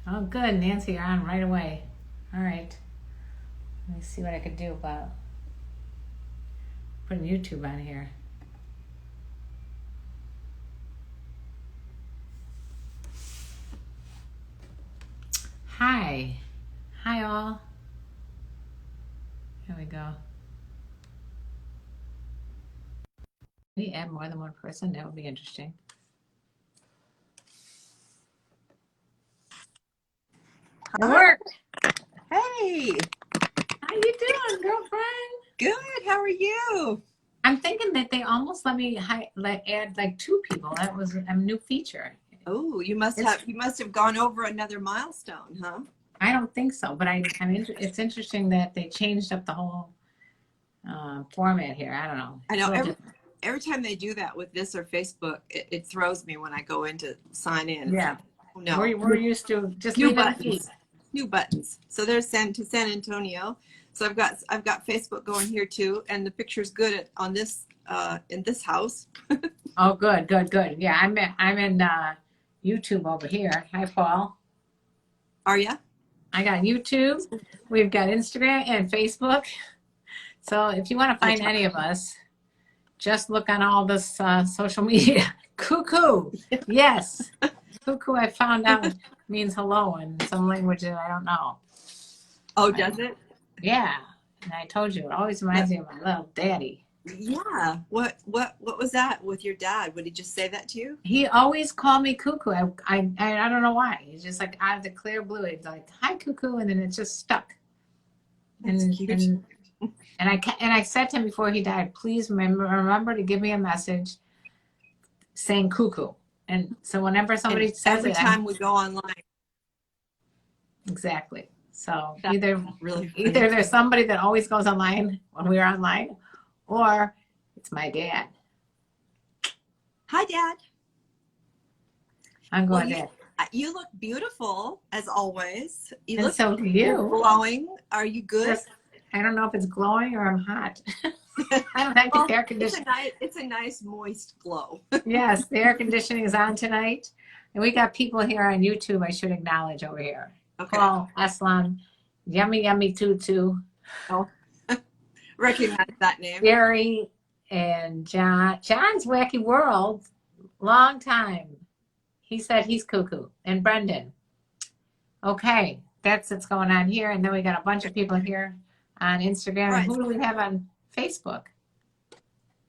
Oh, good. Nancy, you're on right away. All right. Let me see what I could do about putting YouTube on here. Hi. Hi, all. Here we go. Can we add more than one person? That would be interesting. It worked. Hey, How you doing, girlfriend? good. How are you? I'm thinking that they almost let me add like two people. That was a new feature. Oh, you It's must have gone over another milestone, huh? I don't think so, but it's interesting that they changed up the whole format here. I don't know. I It's know a little different. every time they do that with this or Facebook, it throws me when I go in to sign in. It's Yeah. like, oh no, We're used to just new leaving the feed. buttons, new buttons. So there's sent to San Antonio. So I've got Facebook going here too, and the picture's good on this in this house. Oh, good, good, good. Yeah, I'm in YouTube over here. Hi, Paul. Are ya? I got YouTube. We've got Instagram and Facebook. So if you want to find any of us, just look on all this social media. Cuckoo. Yes. Cuckoo, I found out means hello in some language that I don't know. Oh, does it? Yeah. And I told you, it always reminds me of my little daddy. Yeah. What was that with your dad? Would he just say that to you? He always called me Cuckoo. I don't know why. He's just like out of the clear blue. He's like, "Hi, Cuckoo," and then it just stuck. That's And cute. I said to him before he died, please remember to give me a message saying Cuckoo. And so whenever And somebody says every it, time we go online, exactly. So that's really funny. either there's somebody that always goes online when we're online, or it's my dad. Hi, Dad. I'm Well, going, Dad. you look beautiful as always. You And look so do you're you. glowing. Are you good? I don't know if it's glowing or I'm hot. I don't have the Well, air conditioning. it's a nice moist glow. Yes, the air conditioning is on tonight. And we got people here on YouTube I should acknowledge over here. Okay. Paul, Aslan, Yummy Yummy Tutu, Oh, recognize that name. Jerry, and John. John's Wacky World, long time. He said he's cuckoo. And Brendan. Okay, that's what's going on here. And then we got a bunch of people here on Instagram. All And right. who do we have on Facebook?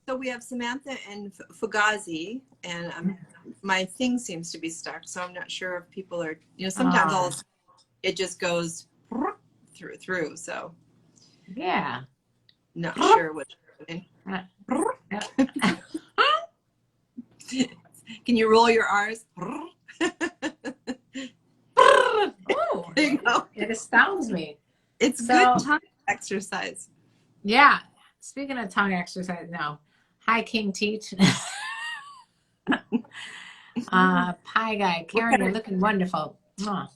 So we have Samantha and Fugazi, and my thing seems to be stuck, so I'm not sure if people are. Sometimes it just goes through. So Yeah. not sure what's happening. Can you roll your R's? Oh, There you go. it astounds me. It's good tongue exercise. Yeah. Speaking of tongue exercise now. Hi, King Teach. Pie Guy. Karen, you're looking wonderful. Oh,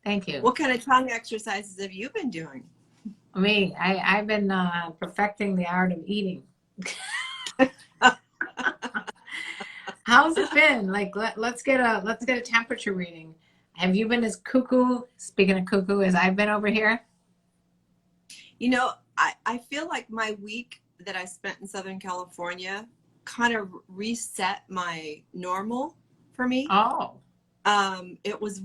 thank you. What kind of tongue exercises have you been doing? I've been perfecting the art of eating. How's it been? Like, let's get a temperature reading. Have you been as cuckoo, speaking of cuckoo, as I've been over here? I feel like my week that I spent in Southern California kind of reset my normal for me. Oh. It was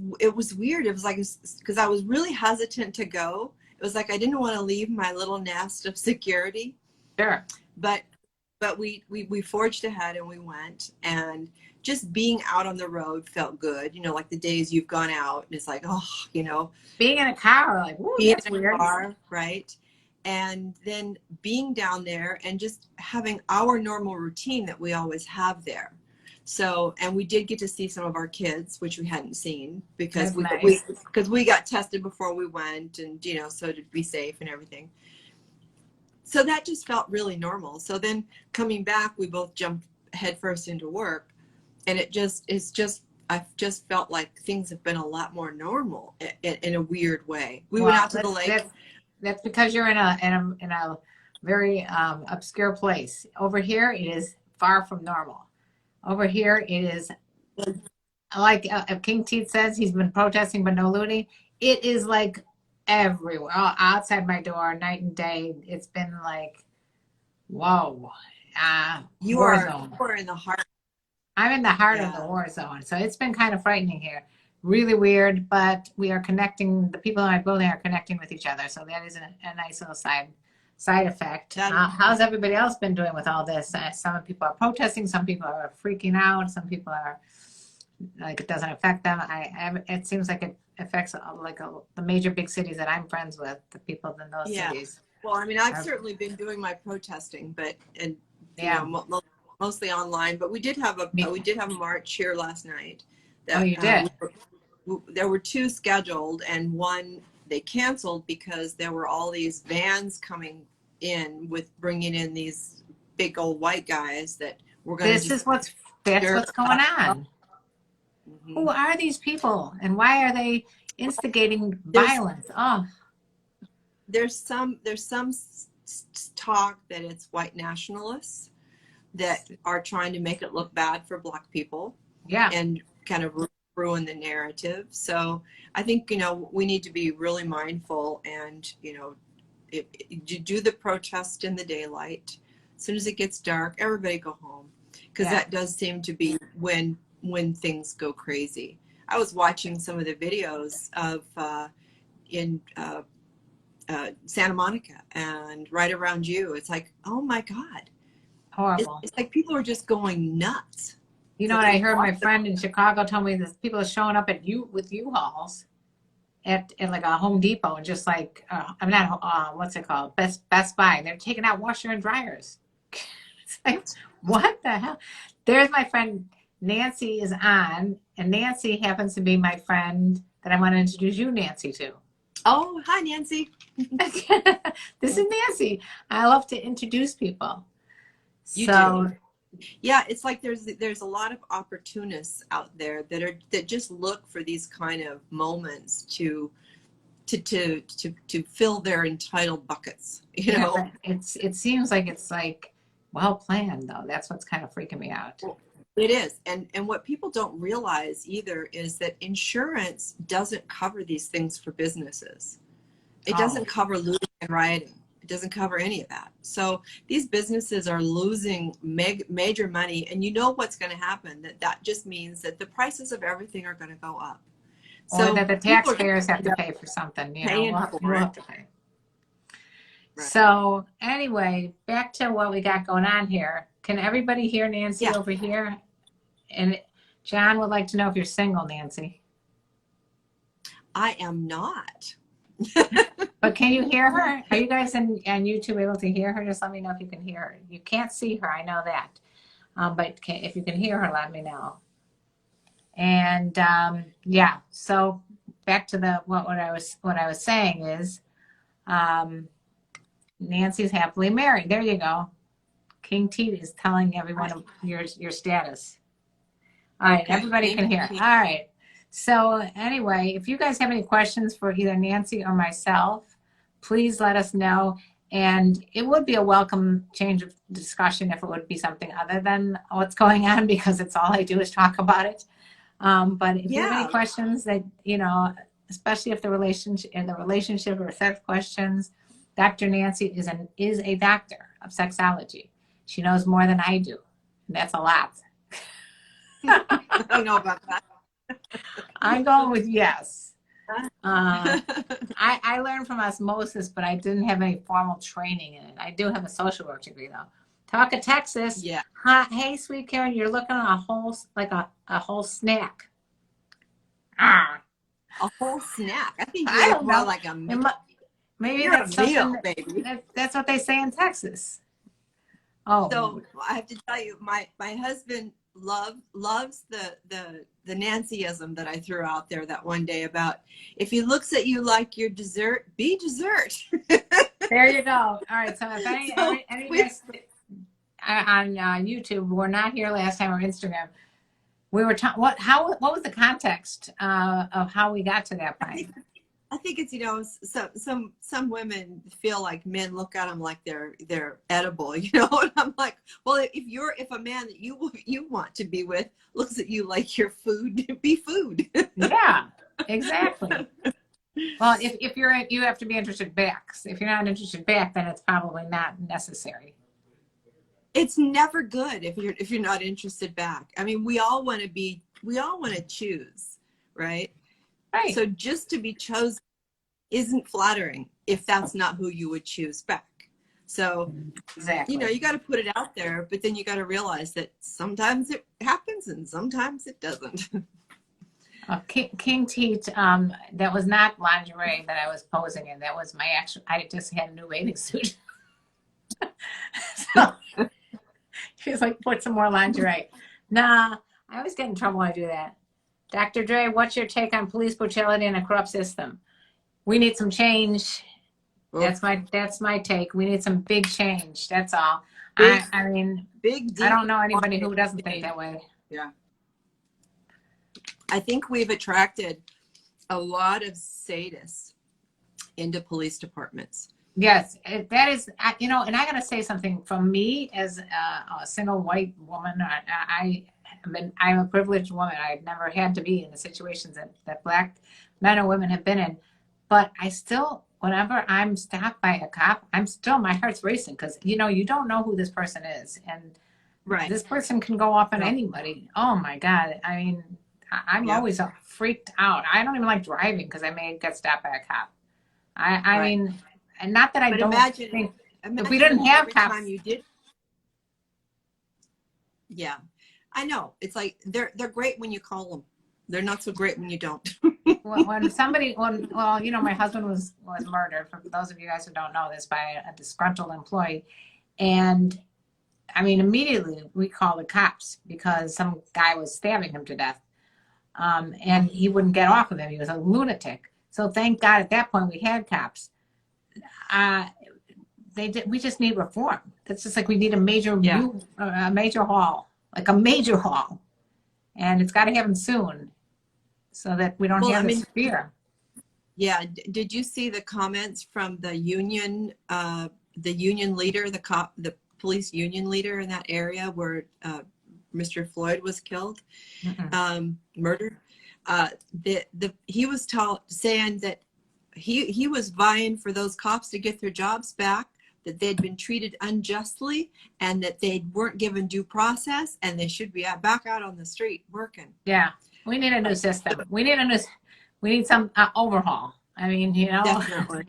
weird. It was like, because I was really hesitant to go. It was like I didn't want to leave my little nest of security. Sure. But we forged ahead and we went, and just being out on the road felt good. Like the days you've gone out and it's like, being in a car, like, ooh, that's weird. Car, right? And then being down there and just having our normal routine that we always have there. So, and we did get to see some of our kids, which we hadn't seen because we got tested before we went, and so to be safe and everything. So that just felt really normal. So then coming back, we both jumped headfirst into work, and I've just felt like things have been a lot more normal in a weird way. We went out to the lake. That's because you're in a very obscure place. Over here, it is far from normal. Over here, it is like King Teeth says, he's been protesting but no looting. It is like everywhere, outside my door, night and day. It's been like, whoa, war zone. You are in the heart. I'm in the heart of the Yeah. war zone, so it's been kind of frightening here. Really weird, but we are connecting. The people in my building are connecting with each other, so that is a nice little side effect. How's everybody else been doing with all this? Some people are protesting, some people are freaking out, some people are like it doesn't affect them. It seems like it affects the major big cities that I'm friends with, the people in those Yeah. cities. Well, I mean, I've certainly been doing my protesting, but Yeah. Mostly online. But we did have a march here last night. Oh, you did? There were two scheduled, and one they canceled because there were all these vans coming in with bringing in these big old white guys that were going to. That's what's going on. Mm-hmm. Who are these people, and why are they instigating violence? There's some talk that it's white nationalists that are trying to make it look bad for Black people. Yeah. And kind of ruin the narrative. So I think, we need to be really mindful and, you do the protest in the daylight. As soon as it gets dark, everybody go home. Because that does seem to be when things go crazy. I was watching some of the videos of in Santa Monica and right around you. It's like, oh my God. Horrible. It's like people are just going nuts. You know what I heard? My friend in Chicago told me that people are showing up with U-Hauls at like a Home Depot and just like, I'm not, what's it called? Best Buy. They're taking out washer and dryers. It's like, what the hell? There's my friend Nancy is on, and Nancy happens to be my friend that I want to introduce you, Nancy, to. Oh, hi, Nancy. This is Nancy. I love to introduce people. You do. Yeah, it's like there's a lot of opportunists out there that just look for these kind of moments to fill their entitled buckets. It seems like it's like well planned though. That's what's kind of freaking me out. Well, it is, and what people don't realize either is that insurance doesn't cover these things for businesses. It doesn't cover looting and rioting. It doesn't cover any of that. So these businesses are losing major money, and you know what's going to happen. That just means that the prices of everything are going to go up. So that the taxpayers have to pay for something. We'll have to pay. Right. So anyway, back to what we got going on here. Can everybody hear Nancy over here? And John would like to know if you're single, Nancy. I am not. But can you hear her? Are you guys on YouTube able to hear her? Just let me know if you can hear her. You can't see her, I know that. But if you can hear her, let me know. And so back to what I was saying is Nancy's happily married. There you go. King Teat is telling everyone your status. All right, everybody can hear. All right. So anyway, if you guys have any questions for either Nancy or myself, please let us know. And it would be a welcome change of discussion if it would be something other than what's going on, because it's all I do is talk about it. But if you have any questions that, especially if the relationship or sex questions, Dr. Nancy is a doctor of sexology. She knows more than I do. And that's a lot. I don't know about that. I'm going with yes. I learned from osmosis, but I didn't have any formal training in it. I do have a social work degree, though. Talk of Texas. Yeah. Hey, sweet Karen, you're looking at a whole snack. A whole snack. I think you're more like a meal. Maybe you're that's a meal, baby. That's what they say in Texas. Oh. So I have to tell you, my husband loves the Nancyism that I threw out there that one day about if he looks at you like you're dessert, be dessert. There you go. All right. So if any guys on YouTube were not here last time, or Instagram, we were talking. What was the context of how we got to that point? I think it's, some women feel like men look at them like they're edible, and I'm like, well, if a man that you want to be with looks at you like you're food, be food. Yeah, exactly. Well, if you have to be interested back. If you're not interested back, then it's probably not necessary. It's never good if you're not interested back. I mean, we all want to choose, right? Right. So just to be chosen isn't flattering if that's not who you would choose back. So, Exactly. you got to put it out there, but then you got to realize that sometimes it happens and sometimes it doesn't. King Teat, that was not lingerie that I was posing in. That was my actual, I just had a new bathing suit. So she was like, put some more lingerie. Nah, I always get in trouble when I do that. Dr. Dre, what's your take on police brutality in a corrupt system? We need some change. That's my take. We need some big change. That's all. I mean, I don't know anybody who doesn't think that way. Yeah. I think we've attracted a lot of sadists into police departments. Yes, that is, and I got to say something from me as a single white woman. I'm a privileged woman. I've never had to be in the situations that Black men or women have been in. But I still, whenever I'm stopped by a cop, my heart's racing because, you don't know who this person is. And right. This person can go off on anybody. Oh, my God. I mean, I'm always freaked out. I don't even like driving because I may get stopped by a cop. I mean, and not that I don't think, if we didn't have cops. Time you did. Yeah, I know. It's like they're great when you call them. They're not so great when you don't. When my husband was murdered, for those of you guys who don't know this, by a disgruntled employee. And I mean, immediately we called the cops because some guy was stabbing him to death. And he wouldn't get off of him. He was a lunatic. So thank God at that point we had cops. We just need reform. It's just like we need a major hall, like a major hall. And it's got to happen soon so that we don't have this fear. Yeah. Did you see the comments from the union leader, the police union leader in that area where Mr. Floyd was killed, murdered? He was saying that he was vying for those cops to get their jobs back, that they'd been treated unjustly and that they weren't given due process and they should be back out on the street working. Yeah. We need a new system. We need some overhaul. I mean, Definitely.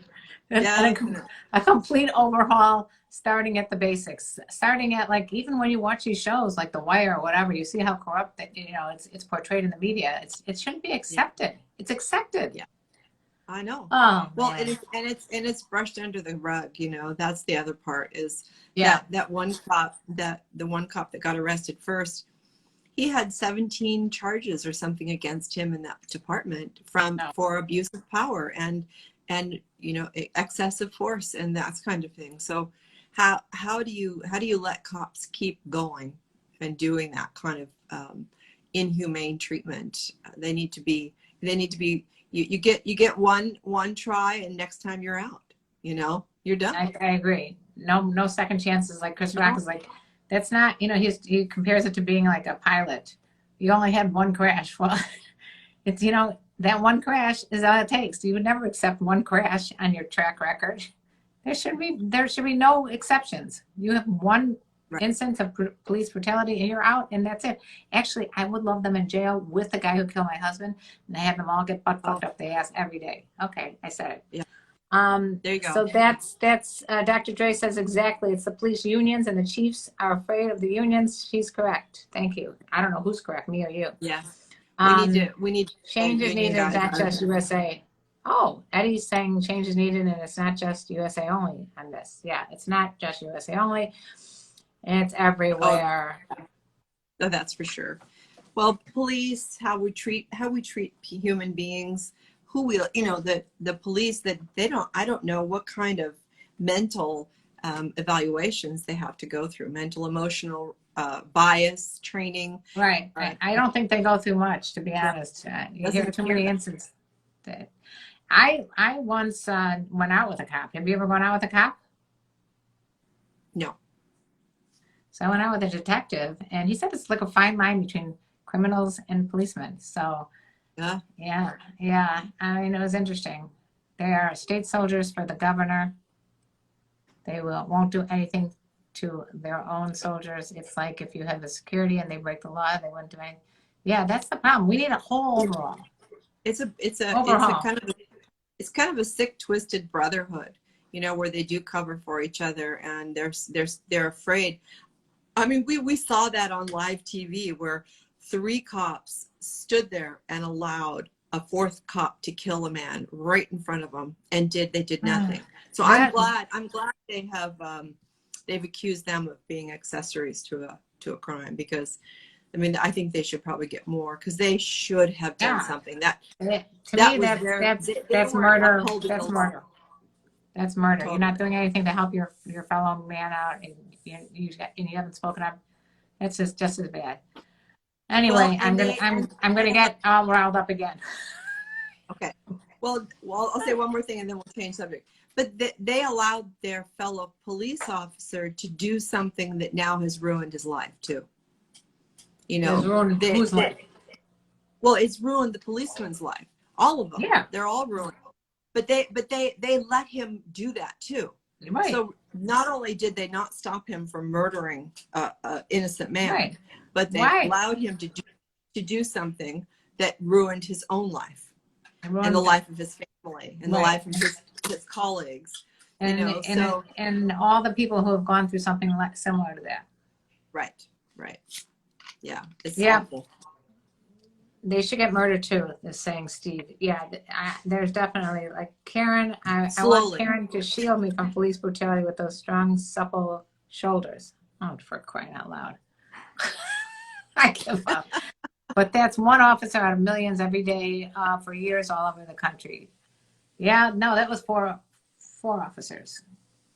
A complete overhaul, starting at the basics, starting at, like, even when you watch these shows like The Wire or whatever, you see how corrupt that, it's portrayed in the media. It shouldn't be accepted. It's accepted. Yeah. I know. Oh, well, man. it's brushed under the rug. That's the other part is that one cop, the one cop that got arrested first, he had 17 charges or something against him in that department for abuse of power and excessive force and that kind of thing. So how do you let cops keep going and doing that kind of inhumane treatment? They need to be. You get one try, and next time you're out. You're done. I agree. No second chances. Like Chris Rock is like, that's not. He compares it to being like a pilot. You only had one crash. Well, it's that one crash is all it takes. You would never accept one crash on your track record. There should be no exceptions. You have one instance of police brutality and you're out, and that's it. Actually, I would love them in jail with the guy who killed my husband, and I have them all get butt fucked up the ass every day. Okay, I said it. Yeah. There you go. So that's Dr. Dre says exactly. It's the police unions and the chiefs are afraid of the unions. She's correct. Thank you. I don't know who's correct, me or you. Yeah. We need change is needed, not just USA. Oh, Eddie's saying change is needed and it's not just USA only on this. Yeah, it's not just USA only. It's everywhere. Oh, that's for sure. Well, police, how we treat human beings, the police that I don't know what kind of mental evaluations they have to go through, mental, emotional bias training. Right. I don't think they go through much, to be honest. You hear too many instances. I once went out with a cop. Have you ever gone out with a cop? No. So I went out with a detective, and he said it's like a fine line between criminals and policemen. So Yeah. yeah. I mean, it was interesting. They are state soldiers for the governor. They won't do anything to their own soldiers. It's like if you have the security and they break the law, they wouldn't do anything. Yeah, that's the problem. We need a whole overhaul. It's Overhaul. kind of a sick, twisted brotherhood, you know, where they do cover for each other, and they're afraid. I mean, we saw that on live TV where 3 cops stood there and allowed a 4th cop to kill a man right in front of them, and they did nothing. So I'm glad they have they've accused them of being accessories to a crime, because I mean, I think they should probably get more, because they should have done something. That's murder. That's murder. That's murder. Totally. You're not doing anything to help your fellow man out, and you haven't spoken up. That's just as bad. Anyway, well, I'm gonna get all riled up again. Okay. Well, I'll say one more thing and then we'll change subject. But they allowed their fellow police officer to do something that now has ruined his life too. You know, whose life? Well, it's ruined the policeman's life. All of them. Yeah. They're all ruined. But they let him do that too. Right. So not only did they not stop him from murdering an innocent man, right, but they allowed him to do something that ruined his own life and the life of his family and the life of his colleagues. And, you know, and all the people who have gone through something similar to that. Right. Yeah. It's awful. They should get murdered too, is saying Steve. Yeah, there's definitely, like, Karen, I want Karen to shield me from police brutality with those strong, supple shoulders. Oh, for crying out loud. I give up. But that's one officer out of millions every day for years all over the country. Yeah, no, that was four officers.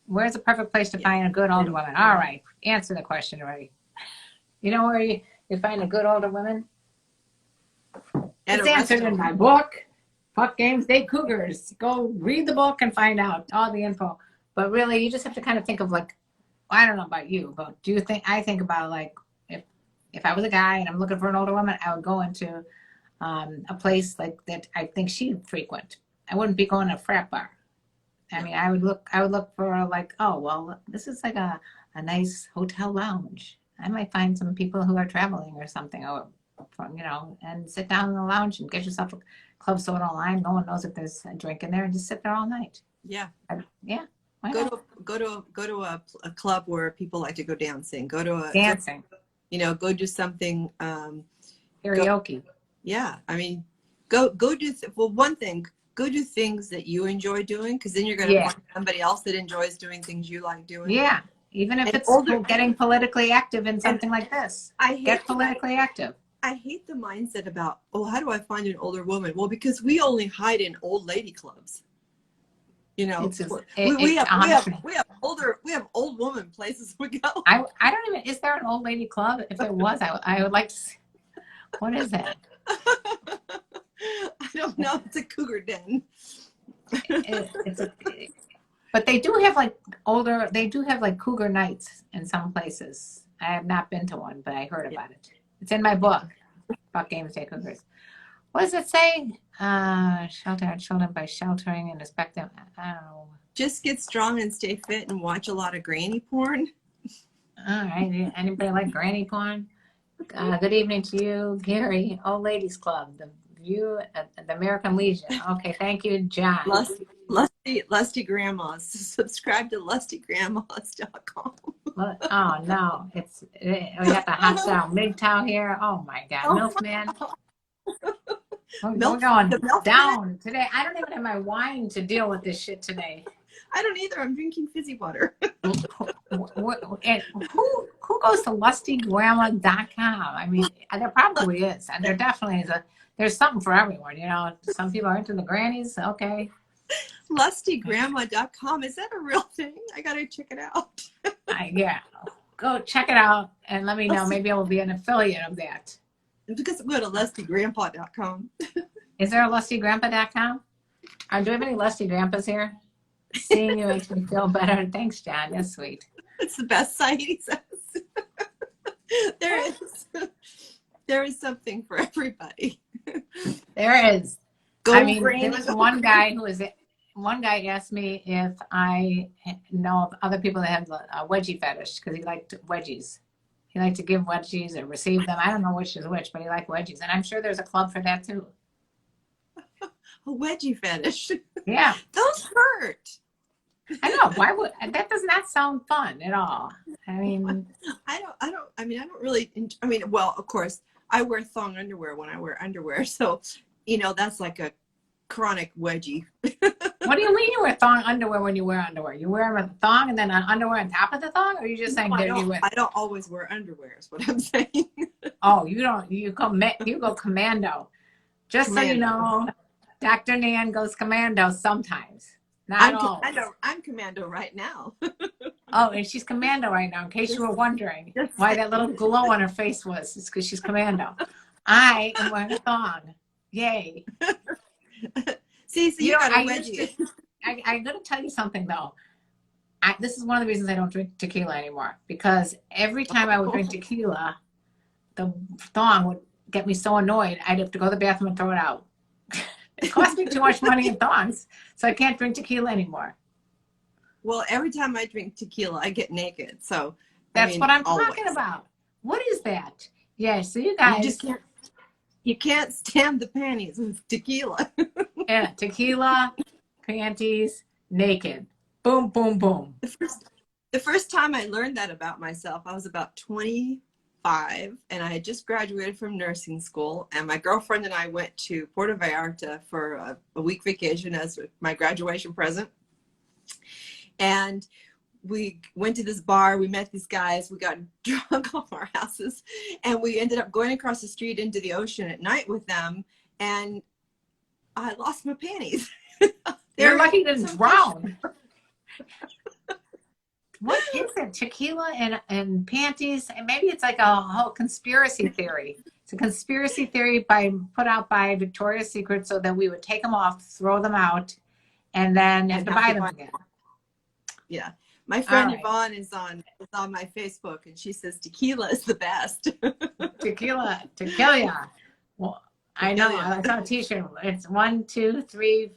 Where's the perfect place to find a good older woman? All right, answer the question already. You know where you find a good older woman? It's answered in my book, Fuck Games, Date Cougars. Go read the book and find out all the info. But really, you just have to kind of think of, like, I don't know about you, but I think about, like, if I was a guy and I'm looking for an older woman, I would go into a place like that I think she'd frequent. I wouldn't be going to a frat bar. I mean, I would look for, like, oh, well, this is like a nice hotel lounge. I might find some people who are traveling or something, or from, and sit down in the lounge and get yourself a club soda online. No one knows if there's a drink in there, and just sit there all night. Yeah. Yeah. Go to a club where people like to go dancing. Go to dancing. Go do something. Karaoke. Yeah. I mean, go do one thing. Go do things that you enjoy doing, because then you're going to find somebody else that enjoys doing things you like doing. Yeah. Even if it's getting politically active in something like this. Get politically active. I hate the mindset about, how do I find an older woman? Well, because we only hide in old lady clubs. We have old woman places we go. I don't even, is there an old lady club? If there was, I would like to see. What is that? I don't know. It's a cougar den. But they do have like cougar nights in some places. I have not been to one, but I heard about it. It's in my book, Fuck Games, Date Cougars. What does it say? Shelter our children by sheltering and respect them. I don't know. Just get strong and stay fit and watch a lot of granny porn. All right. Anybody like granny porn? Good evening to you, Gary. Old Ladies Club, the View at the American Legion. Okay, thank you, John. Lusty Grandmas. Subscribe to lustygrandmas.com. Oh no, we got the hot style MGTOW here. Oh my God, Milkman. We're going down today. I don't even have my wine to deal with this shit today. I don't either. I'm drinking fizzy water. Who goes to lustygrandma.com? I mean, there probably is, and there definitely is there's something for everyone. Some people are into the grannies. Okay. Lustygrandma.com. Is that a real thing? I gotta check it out. Yeah, go check it out and let me know. Maybe I will be an affiliate of that. Because go to lustygrandpa.com. Is there a lustygrandpa.com? Do we have any lusty grandpas here? Seeing you makes me feel better. Thanks, John. That's sweet. It's the best site, he says. There is something for everybody. There is. Go I mean, brain. there was one guy asked me if I know of other people that have a wedgie fetish because he liked wedgies. He liked to give wedgies or receive them. I don't know which is which, but he liked wedgies. And I'm sure there's a club for that too. A wedgie fetish. Yeah. Those hurt. I know. Why would that? Does not sound fun at all. I mean, I don't really. Well, of course, I wear thong underwear when I wear underwear, so that's like a chronic wedgie. what do you mean you wear thong underwear when you wear underwear? You wear a thong and then an underwear on top of the thong, or are you just saying I don't always wear underwear. Is what I'm saying. Oh, you don't. You go commando. Just so you know, Dr. Nan goes commando sometimes. I'm commando right now. Oh, and she's commando right now, in case you were wondering why that little glow on her face was. It's because she's commando. I am wearing a thong. Yay. See, so you got a wedgie. I'm going to tell you something, though. This is one of the reasons I don't drink tequila anymore. Because every time I would drink tequila, the thong would get me so annoyed, I'd have to go to the bathroom and throw it out. It cost me too much money in thongs, so I can't drink tequila anymore. Well, every time I drink tequila, I get naked. So that's what I'm talking about. What is that? Yeah, so you guys you can't stand the panties with tequila. Yeah, tequila, panties, naked. Boom, boom, boom. The first time I learned that about myself, I was about 25, and I had just graduated from nursing school, and my girlfriend and I went to Puerto Vallarta for a week vacation as my graduation present. And we went to this bar, we met these guys, we got drunk off our houses, and we ended up going across the street into the ocean at night with them, and I lost my panties. You're lucky to drown. What is it? Tequila and panties? And maybe it's like a whole conspiracy theory. It's a conspiracy theory put out by Victoria's Secret so that we would take them off, throw them out, and then have to buy them again. Yeah. My friend Yvonne is on my Facebook, and she says tequila is the best. Tequila. Well, I know. I saw a T-shirt. It's 1, 2, 3.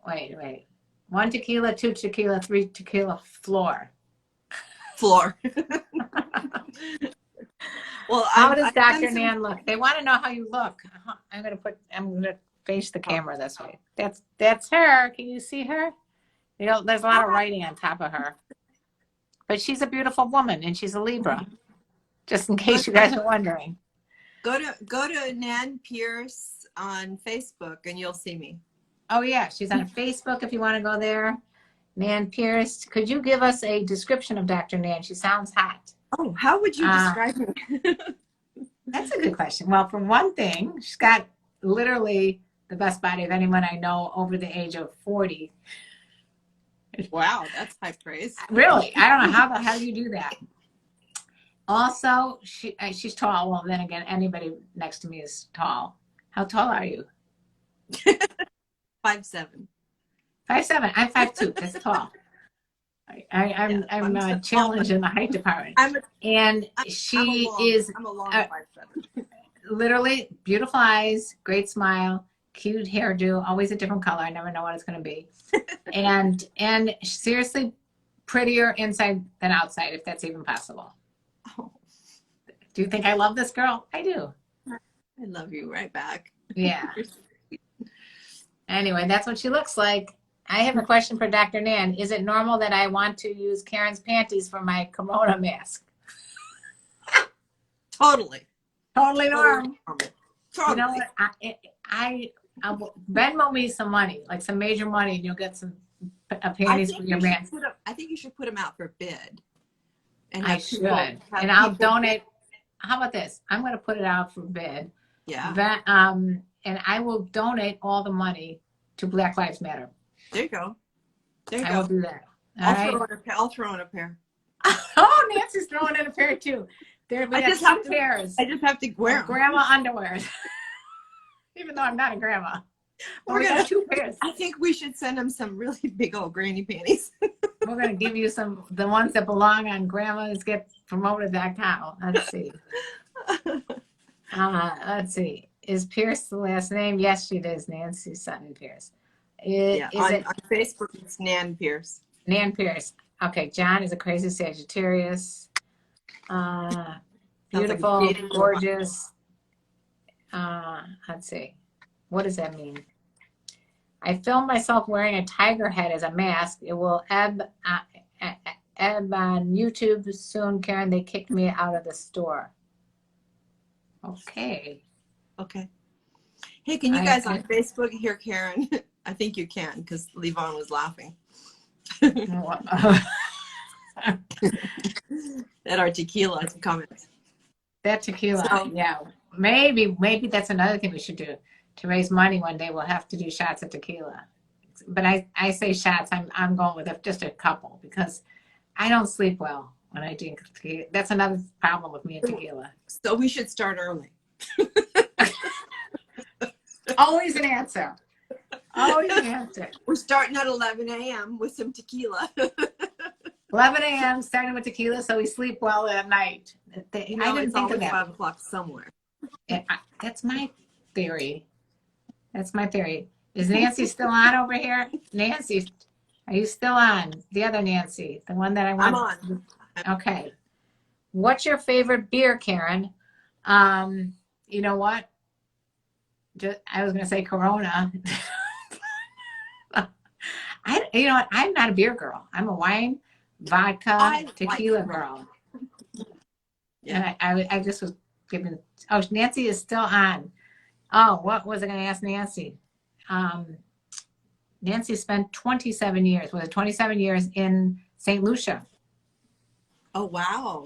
Wait. 1 tequila, 2 tequila, 3 tequila floor. Well, how does Dr. Nan look? They want to know how you look. I'm gonna face the camera this way. That's her. Can you see her? There's a lot of writing on top of her. But she's a beautiful woman, and she's a Libra. Just in case you guys are wondering. Go to Nan Pierce on Facebook, and you'll see me. Oh yeah, she's on Facebook if you want to go there. Nan Pierce. Could you give us a description of Dr. Nan? She sounds hot. Oh, how would you describe her? That's a good question. Well, for one thing, she's got literally the best body of anyone I know over the age of 40. Wow, that's high praise. Really, I don't know how the hell you do that. Also, she's tall. Well, then again, anybody next to me is tall. How tall are you? 5'7". 5'7". I'm 5'2". That's tall. I'm challenged in the height department. She is I'm a long 5'7". Literally beautiful eyes, great smile, cute hairdo, always a different color. I never know what it's going to be. and seriously prettier inside than outside, if that's even possible. Oh. Do you think I love this girl? I do. I love you right back. Yeah. Anyway, that's what she looks like. I have a question for Dr. Nan. Is it normal that I want to use Karen's panties for my Corona mask? Totally normal. Totally. You know what? I'll Venmo me some money, like some major money, and you'll get some panties for your mask. I think you should put them out for bid. And I should. And I'll donate. How about this? I'm going to put it out for bid. Yeah. And I will donate all the money to Black Lives Matter. There you go. I will do that. I'll throw in a pair. Oh, Nancy's throwing in a pair too. I just have to wear them. Grandma underwear. Even though I'm not a grandma. We got 2 pairs. I think we should send him some really big old granny panties. We're going to give you the ones that belong on grandmasgetpromoted.com. Let's see. Let's see. Is Pierce the last name? Yes, she is. Nancy Sutton Pierce. Yeah, Is it on Facebook, it's Nan Pierce. Nan Pierce? Okay, John is a crazy Sagittarius. Beautiful, like gorgeous. Let's see. What does that mean? I filmed myself wearing a tiger head as a mask. It will ebb on YouTube soon, Karen. They kicked me out of the store. Okay. Okay. Hey, can you guys on Facebook hear Karen? I think you can because Levon was laughing. At our tequila comments. That tequila, yeah. Maybe that's another thing we should do. To raise money one day, we'll have to do shots of tequila. But I say shots, I'm going with just a couple because I don't sleep well when I drink tequila. That's another problem with me and tequila. So we should start early. Always an answer. Always an answer. We're starting at 11 a.m. with some tequila. 11 a.m. starting with tequila, so we sleep well at night. I didn't think of that. 5 o'clock somewhere. That's my theory. That's my theory. Is Nancy still on over here? Nancy, are you still on? The other Nancy, the one that I want. I'm on. Okay. What's your favorite beer, Karen? You know what? I was going to say Corona. You know what? I'm not a beer girl. I'm a wine, vodka, tequila girl. Yeah. And I just was giving. Oh, Nancy is still on. Oh, what was I going to ask Nancy? Nancy spent 27 years. Was it 27 years in St. Lucia? Oh, wow.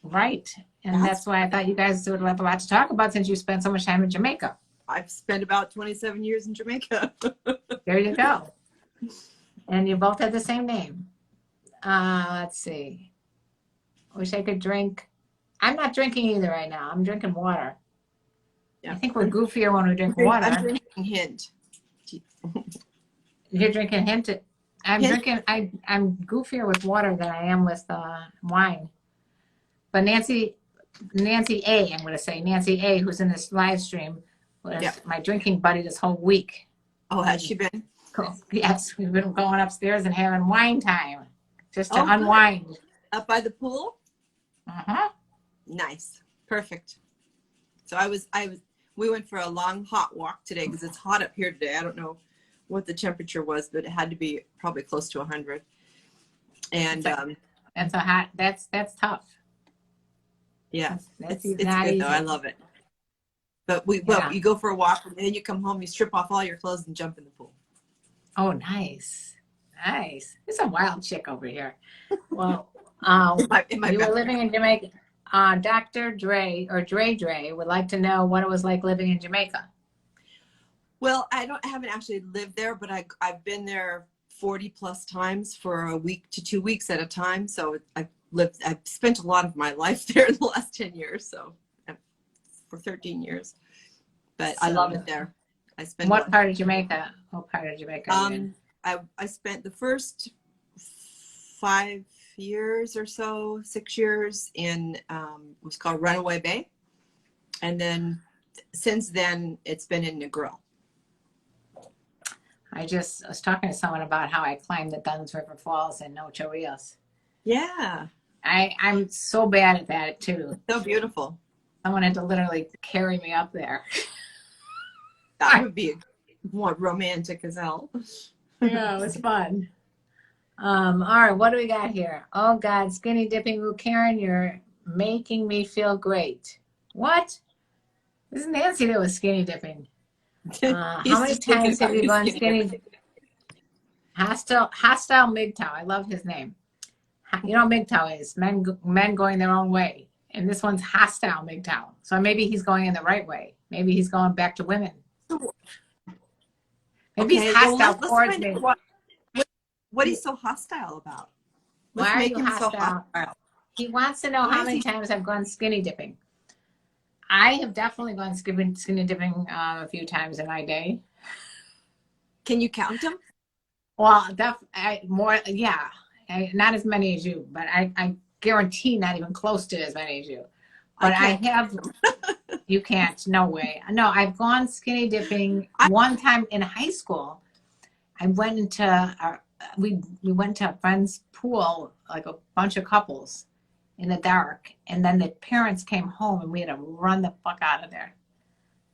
Right. And that's why I thought you guys would have a lot to talk about since you spent so much time in Jamaica. I've spent about 27 years in Jamaica. There you go. And you both had the same name. Let's see. Wish I could drink. I'm not drinking either right now. I'm drinking water. Yeah. I think we're goofier when we drink water. I'm drinking Hint. You're drinking Hint. I'm goofier with water than I am with wine. But Nancy A, I'm going to say Nancy A, who's in this live stream, was my drinking buddy this whole week. Oh, has she been? Cool. Yes, we've been going upstairs and having wine time just to unwind. Good. Up by the pool? Uh-huh. Nice. Perfect. So we went for a long hot walk today because it's hot up here today. I don't know what the temperature was, but it had to be probably close to 100. And that's tough. Yeah, it's good though. I love it. But you go for a walk and then you come home, you strip off all your clothes and jump in the pool. Oh, nice. Nice. It's a wild chick over here. Well, you were living in Jamaica. Dr. Dre or Dre would like to know what it was like living in Jamaica. Well, I haven't actually lived there, but I've been there 40 plus times for a week to 2 weeks at a time. So I've spent a lot of my life there in the last 10 years. So for 13 years, but I love it there. I spent. What part of Jamaica? What part of Jamaica? I spent the first 5 years or so, 6 years in what's called Runaway Bay, and then since then it's been in Negril. I was talking to someone about how I climbed the Duns River Falls in Ocho Rios. Yeah, I'm so bad at that too. So beautiful. Someone had to literally carry me up there. That would be more romantic as hell. Yeah, it was fun. All right, what do we got here? Oh God, skinny dipping. Ooh, Karen, you're making me feel great. What? This is Nancy that was skinny dipping. How many times have you gone skinny? Hostile MGTOW. I love his name. You know what MGTOW is? Men going their own way. And this one's hostile MGTOW. So maybe he's going in the right way. Maybe he's going back to women. Maybe he's hostile towards me. What is so hostile about? Why are you hostile? He wants to know how many times I've gone skinny dipping. I have definitely gone skinny dipping a few times in my day. Can you count them? Well, more, yeah. Not as many as you, but I guarantee not even close to as many as you. But I have, you can't, no way. No, I've gone skinny dipping one time in high school. I went into, we went to a friend's pool, like a bunch of couples in the dark. And then the parents came home and we had to run the fuck out of there.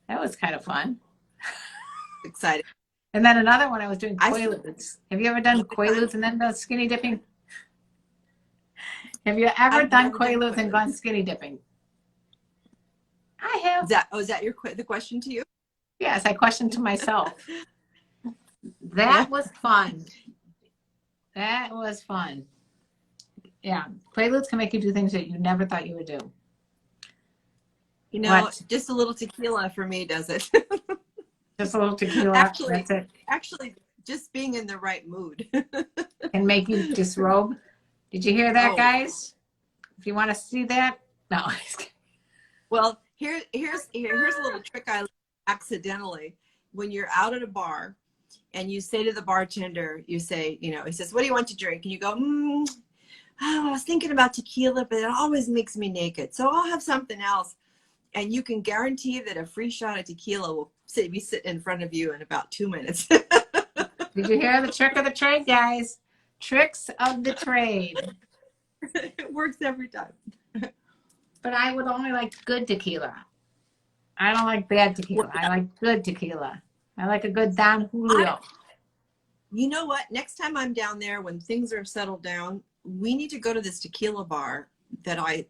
That was kind of fun. Exciting. And then another one, I was doing Quaaludes. Have you ever done Quaaludes and then done skinny dipping? Have you ever done Quaaludes and gone skinny dipping? I have. Is that the question to you? Yes, I questioned to myself. That was fun. That was fun. Yeah, Quaaludes can make you do things that you never thought you would do. You know, just a little tequila for me does it. Just a little tequila. That's it. Actually, just being in the right mood can make you disrobe. Did you hear that, guys? If you want to see that, no. Well, here's a little trick I learned accidentally. When you're out at a bar and you say to the bartender, you say, you know, he says, "What do you want to drink?" And you go, "Oh, I was thinking about tequila, but it always makes me naked, so I'll have something else." And you can guarantee that a free shot of tequila will be sitting in front of you in about 2 minutes. Did you hear the trick of the trade, guys? Tricks of the trade. It works every time. But I would only like good tequila. I don't like bad tequila. I like good tequila. I like a good Don Julio. You know what? Next time I'm down there, when things are settled down, we need to go to this tequila bar that I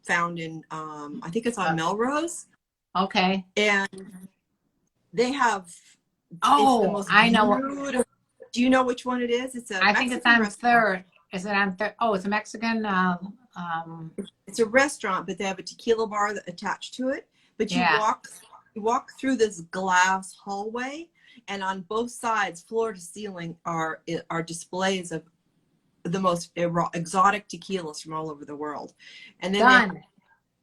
found in, I think it's on Melrose. Okay. And they have, I know. Do you know which one it is? I think it's on Third. Is it on Third? Oh, it's a Mexican. It's a restaurant, but they have a tequila bar attached to it. But you walk through this glass hallway, and on both sides, floor to ceiling, are displays of the most exotic tequilas from all over the world. And then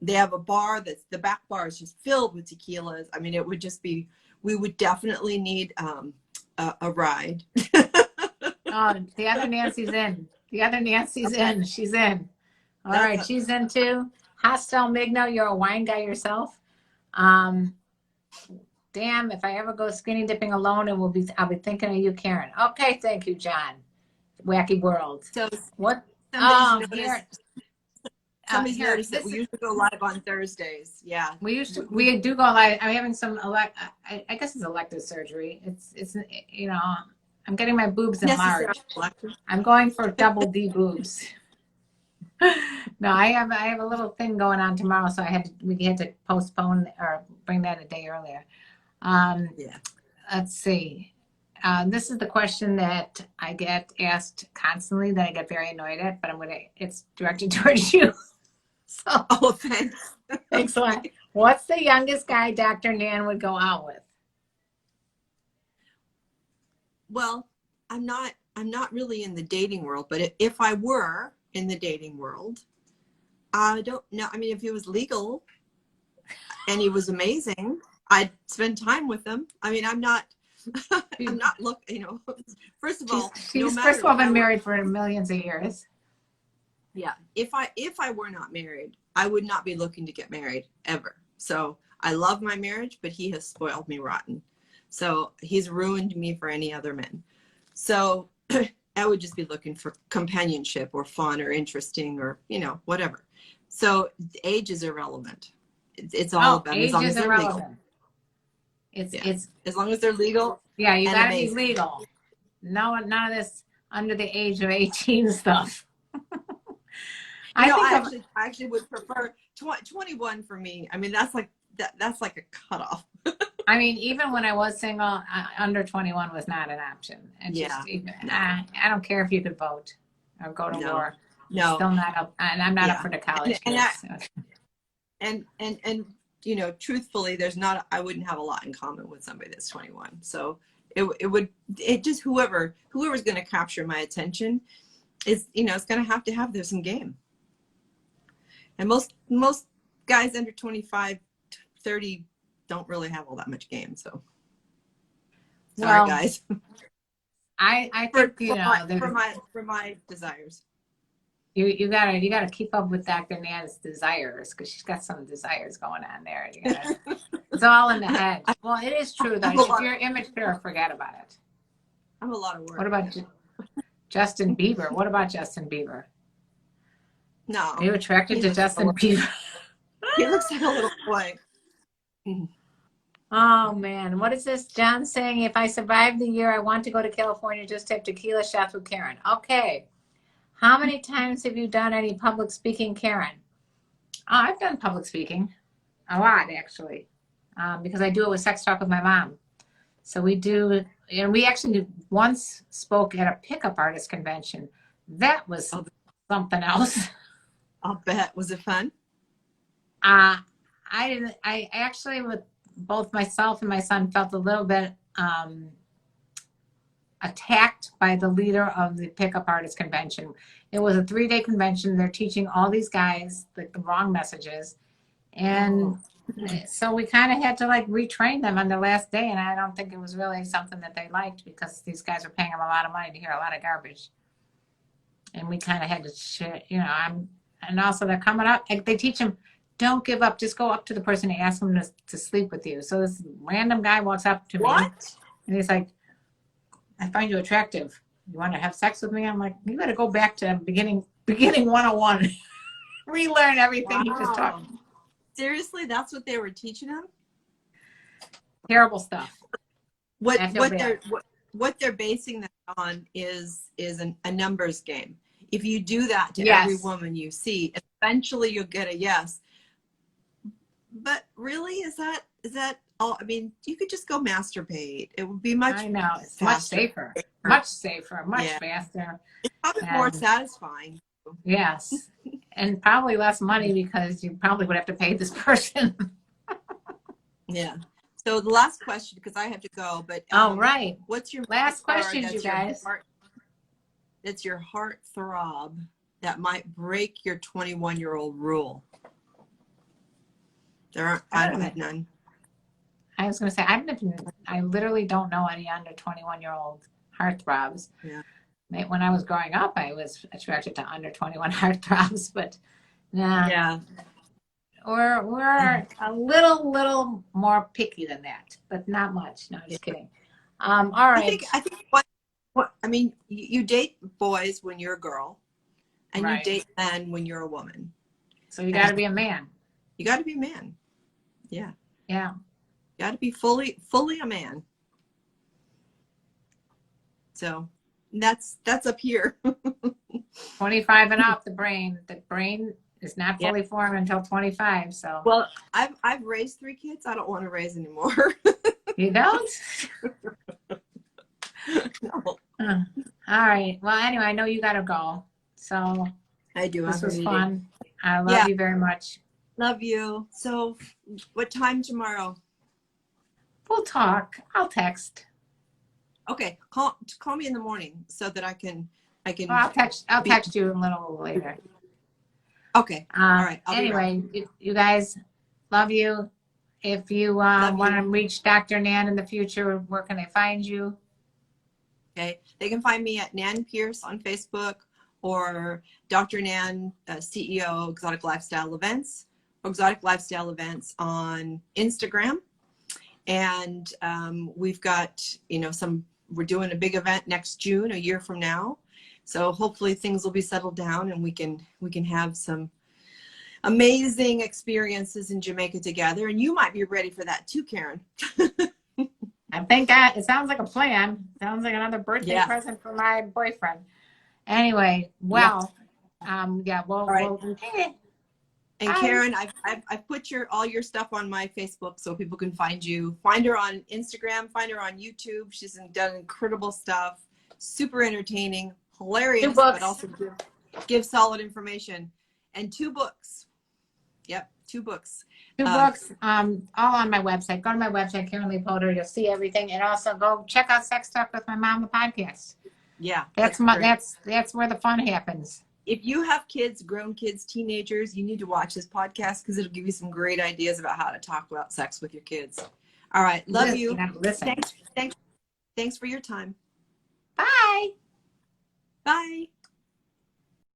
they have a bar the back bar is just filled with tequilas. I mean, it would just be, we would definitely need a ride. Oh, the other Nancy's in. The other Nancy's in. She's in. All right, she's in too. Hostel Migno, you're a wine guy yourself. Damn, if I ever go skinny dipping alone, I'll be thinking of you, Karen. Okay, thank you, John. Wacky world. So what? Somebody's noticed that we usually go live on Thursdays. Yeah, we do go live. I'm having some I guess it's elective surgery. It's you know, I'm getting my boobs enlarged. I'm going for double D boobs. No, I have a little thing going on tomorrow, so we had to postpone or bring that a day earlier. Let's see. This is the question that I get asked constantly that I get very annoyed at, but it's directed towards you. So, thanks. Thanks a lot. What's the youngest guy Dr. Nan would go out with? Well, I'm not really in the dating world, but if I were in the dating world, I don't know. I mean, if he was legal and he was amazing, I'd spend time with him. I mean, I'm not looking, you know, first of all, first of all, been married for millions of years. Yeah. If I were not married, I would not be looking to get married ever. So I love my marriage, but he has spoiled me rotten. So he's ruined me for any other men. So I would just be looking for companionship or fun or interesting or, you know, whatever. So age is irrelevant. It's all about as long as they're legal. It's as long as they're legal. Yeah, you gotta be legal. No, none of this under the age of 18 stuff. I actually would prefer 21 for me. I mean, that's like a cutoff. I mean, even when I was single, under 21 was not an option. And I don't care if you could vote or go to war. No, still not up, and I'm not up for the college kids. And you know, truthfully, I wouldn't have a lot in common with somebody that's 21. So it just whoever's going to capture my attention is, you know, it's going to have there's some game. And most guys under 25, 30 don't really have all that much game. So Sorry, Well, guys. I For, think, you know, for my desires. you gotta keep up with Dr. Nan's desires, because she's got some desires going on there. It's all in the head. Well, it is true though. If you're immature, forget about it. I'm a lot of work. What about Justin Bieber? What about Justin Bieber? No. Are you attracted to Justin Bieber? He looks like a little boy. Oh man, what is this? John saying, if I survive the year, I want to go to California just to have tequila shots with Karen. Okay. How many times have you done any public speaking, Karen? Oh, I've done public speaking. A lot, actually. Because I do it with Sex Talk with my mom. So we do, and we actually once spoke at a pickup artist convention. That was something else. I'll bet. Was it fun? I actually, with both myself and my son, felt a little bit attacked by the leader of the pickup artist convention. It was a 3-day convention. They're teaching all these guys the wrong messages. And so we kind of had to like retrain them on the last day. And I don't think it was really something that they liked, because these guys are paying them a lot of money to hear a lot of garbage. And we kind of had to, you know, and also they're coming up, like they teach them, don't give up. Just go up to the person and ask them to sleep with you. So this random guy walks up to me and he's like, I find you attractive. You want to have sex with me? I'm like, you got to go back to beginning 101. Relearn everything you just taught. Seriously, that's what they were teaching them? Terrible stuff. What they're basing that on is a numbers game. If you do that to every woman you see, eventually you'll get a yes. But really, is that all? I mean, you could just go masturbate. It would be much. I know, it's faster. much safer, much faster. It's probably more satisfying. Yes, and probably less money, because you probably would have to pay this person. Yeah. So the last question, because I have to go, but right. What's your last question, you guys? That's your heart throb that might break your 21-year-old rule. I don't have none. I was going to say, I literally don't know any under 21-year-old heartthrobs. Yeah. When I was growing up, I was attracted to under 21 heartthrobs, but nah. Yeah. We're a little more picky than that, but not much. No, just kidding. All right. I think I mean, you date boys when you're a girl, and you date men when you're a woman. So you got to be a man. You got to be a man. Yeah. Yeah. You got to be fully a man. So that's up here. 25 and up, the brain is not fully formed until 25. So well, I've raised 3 kids. I don't want to raise anymore. You don't? No. All right. Well, anyway, I know you got to go. So I do. This was fun. I love you very much. Love you. So what time tomorrow? We'll talk. I'll text. Okay. Call me in the morning so that I can. Well, I'll text you a little later. Okay. All right. Anyway, you guys, love you. If you want to reach Dr. Nan in the future, where can they find you? Okay. They can find me at Nan Pierce on Facebook, or Dr. Nan, CEO Exotic Lifestyle Events, or Exotic Lifestyle Events on Instagram. And we've got, we're doing a big event next June, a year from now. So hopefully things will be settled down and we can have some amazing experiences in Jamaica together. And you might be ready for that too, Karen. I think it sounds like a plan. Sounds like another birthday present for my boyfriend. Anyway, well, And Karen, I've put all your stuff on my Facebook so people can find you. Find her on Instagram. Find her on YouTube. She's done incredible stuff. Super entertaining, hilarious, but also give solid information. And 2 books. Yep, 2 books. 2 books, all on my website. Go to my website, Karenlee Poter. You'll see everything, and also go check out Sex Talk with My Mom, the podcast. Yeah, that's where the fun happens. If you have kids, grown kids, teenagers, you need to watch this podcast because it'll give you some great ideas about how to talk about sex with your kids. All right, love you. Listen. Thanks for your time. Bye.